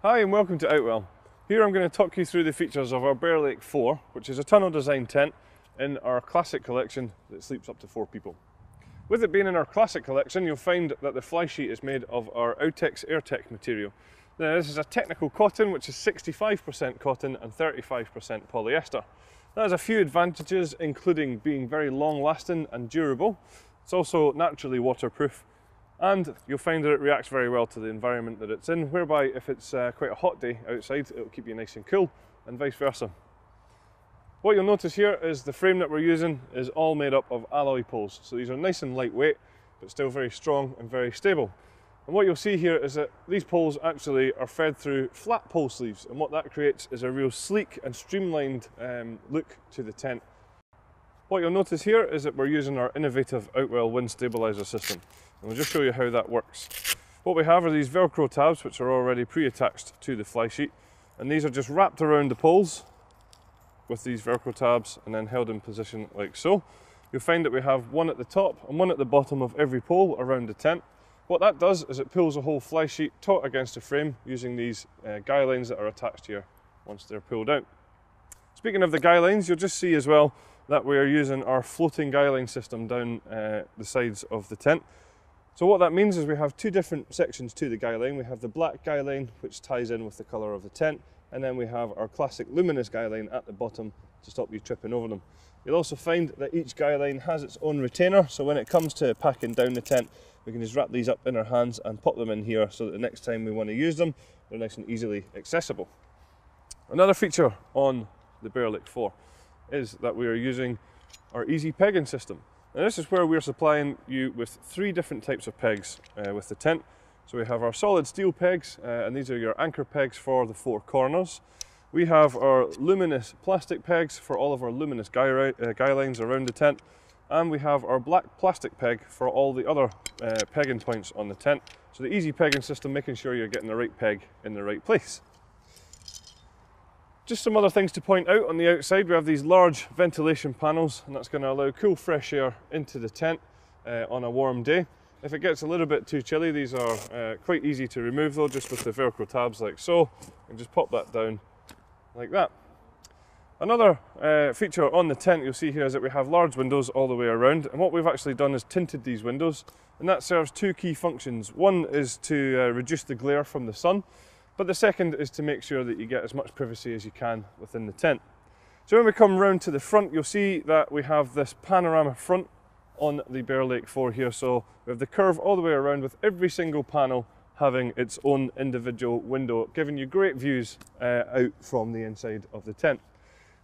Hi and welcome to Outwell. Here I'm going to talk you through the features of our Bear Lake 4, which is a tunnel design tent in our classic collection that sleeps up to 4 people. With it being in our classic collection, you'll find that the fly sheet is made of our Outex AirTech material. Now this is a technical cotton, which is 65% cotton and 35% polyester. That has a few advantages, including being very long lasting and durable. It's also naturally waterproof, and you'll find that it reacts very well to the environment that it's in, whereby if it's quite a hot day outside, it'll keep you nice and cool, and vice versa. What you'll notice here is the frame that we're using is all made up of alloy poles. So these are nice and lightweight, but still very strong and very stable. And what you'll see here is that these poles actually are fed through flat pole sleeves, and what that creates is a real sleek and streamlined look to the tent. What you'll notice here is that we're using our innovative Outwell wind stabilizer system, and we'll just show you how that works. What we have are these Velcro tabs which are already pre-attached to the fly sheet, and these are just wrapped around the poles with these Velcro tabs and then held in position like so. You'll find that we have one at the top and one at the bottom of every pole around the tent. What that does is it pulls the whole fly sheet taut against the frame using these guy lines that are attached here once they're pulled out. Speaking of the guy lines, you'll just see as well that we are using our floating guy line system down the sides of the tent. So what that means is we have two different sections to the guy line. We have the black guy line, which ties in with the colour of the tent, and then we have our classic luminous guy line at the bottom to stop you tripping over them. You'll also find that each guy line has its own retainer, so when it comes to packing down the tent, we can just wrap these up in our hands and pop them in here so that the next time we want to use them, they're nice and easily accessible. Another feature on the Bear Lake 4 is that we are using our easy pegging system. And this is where we're supplying you with 3 different types of pegs with the tent. So we have our solid steel pegs, and these are your anchor pegs for the 4 corners. We have our luminous plastic pegs for all of our luminous guy lines around the tent. And we have our black plastic peg for all the other pegging points on the tent. So the easy pegging system, making sure you're getting the right peg in the right place. Just some other things to point out on the outside. We have these large ventilation panels, and that's going to allow cool fresh air into the tent on a warm day. If it gets a little bit too chilly, these are quite easy to remove though, just with the Velcro tabs like so, and just pop that down like that. Another feature on the tent you'll see here is that we have large windows all the way around, and what we've actually done is tinted these windows, and that serves 2 key functions. One is to reduce the glare from the sun, but the second is to make sure that you get as much privacy as you can within the tent. So when we come round to the front, you'll see that we have this panorama front on the Bear Lake 4 here. So we have the curve all the way around with every single panel having its own individual window, giving you great views out from the inside of the tent.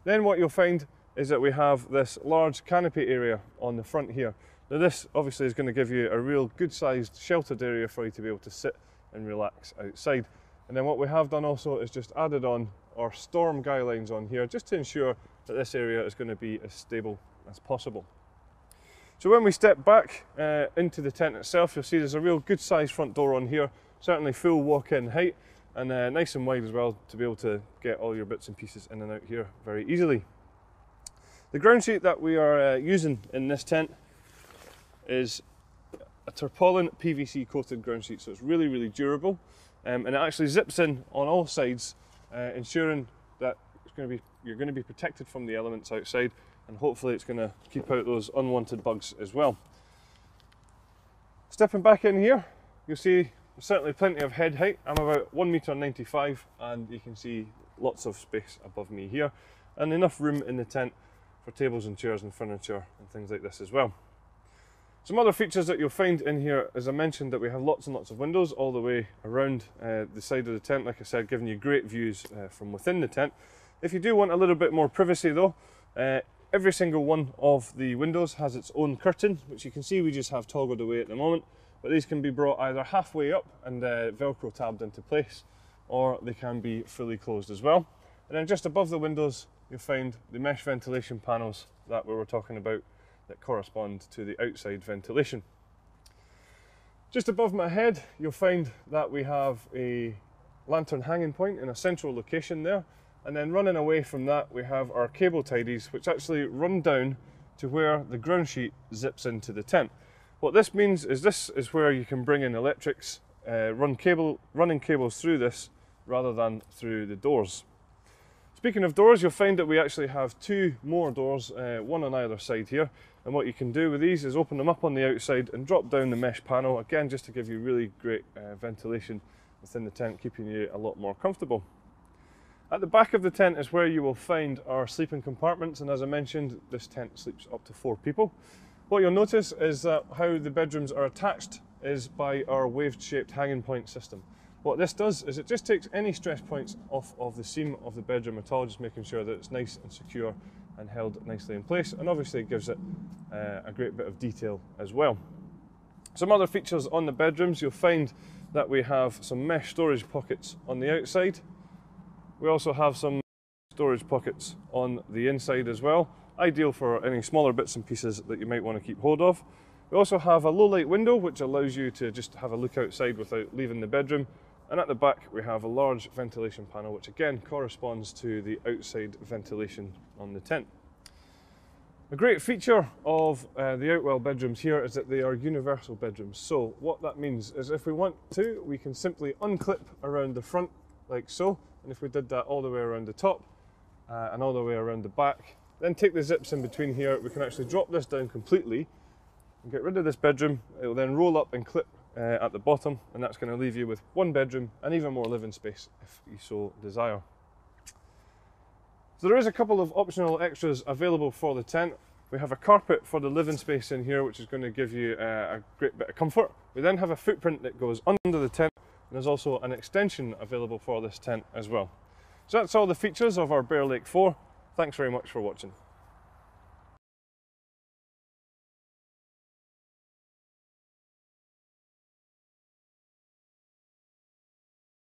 Then what you'll find is that we have this large canopy area on the front here. Now this obviously is going to give you a real good sized sheltered area for you to be able to sit and relax outside. And then what we have done also is just added on our storm guy lines on here, just to ensure that this area is going to be as stable as possible. So when we step back into the tent itself, you'll see there's a real good sized front door on here, certainly full walk-in height, and nice and wide as well to be able to get all your bits and pieces in and out here very easily. The ground sheet that we are using in this tent is a tarpaulin PVC coated ground sheet, so it's really, really durable. And it actually zips in on all sides, ensuring that you're going to be protected from the elements outside, and hopefully it's going to keep out those unwanted bugs as well. Stepping back in here, you'll see there's certainly plenty of head height. I'm about 1.95 m, and you can see lots of space above me here, and enough room in the tent for tables and chairs and furniture and things like this as well. Some other features that you'll find in here, as I mentioned, that we have lots and lots of windows all the way around the side of the tent, like I said, giving you great views from within the tent. If you do want a little bit more privacy though, every single one of the windows has its own curtain, which you can see we just have toggled away at the moment, but these can be brought either halfway up and Velcro tabbed into place, or they can be fully closed as well. And then just above the windows, you'll find the mesh ventilation panels that we were talking about, that correspond to the outside ventilation. Just above my head, you'll find that we have a lantern hanging point in a central location there, and then running away from that we have our cable tidies, which actually run down to where the ground sheet zips into the tent. What this means is this is where you can bring in electrics, running cables through this rather than through the doors. Speaking of doors, you'll find that we actually have two more doors, one on either side here, and what you can do with these is open them up on the outside and drop down the mesh panel, again just to give you really great ventilation within the tent, keeping you a lot more comfortable. At the back of the tent is where you will find our sleeping compartments, and as I mentioned, this tent sleeps up to 4 people. What you'll notice is that how the bedrooms are attached is by our waved shaped hanging point system. What this does is it just takes any stress points off of the seam of the bedroom at all, just making sure that it's nice and secure and held nicely in place, and obviously it gives it a great bit of detail as well. Some other features on the bedrooms, you'll find that we have some mesh storage pockets on the outside. We also have some storage pockets on the inside as well, ideal for any smaller bits and pieces that you might want to keep hold of. We also have a low light window which allows you to just have a look outside without leaving the bedroom. And at the back we have a large ventilation panel which again corresponds to the outside ventilation on the tent. A great feature of the Outwell bedrooms here is that they are universal bedrooms. So what that means is if we want to, we can simply unclip around the front like so, and if we did that all the way around the top and all the way around the back, then take the zips in between here, we can actually drop this down completely and get rid of this bedroom. It will then roll up and clip at the bottom, and that's going to leave you with one bedroom and even more living space if you so desire. So there is a couple of optional extras available for the tent. We have a carpet for the living space in here, which is going to give you a great bit of comfort. We then have a footprint that goes under the tent, and there's also an extension available for this tent as well. So that's all the features of our Bear Lake 4. Thanks very much for watching.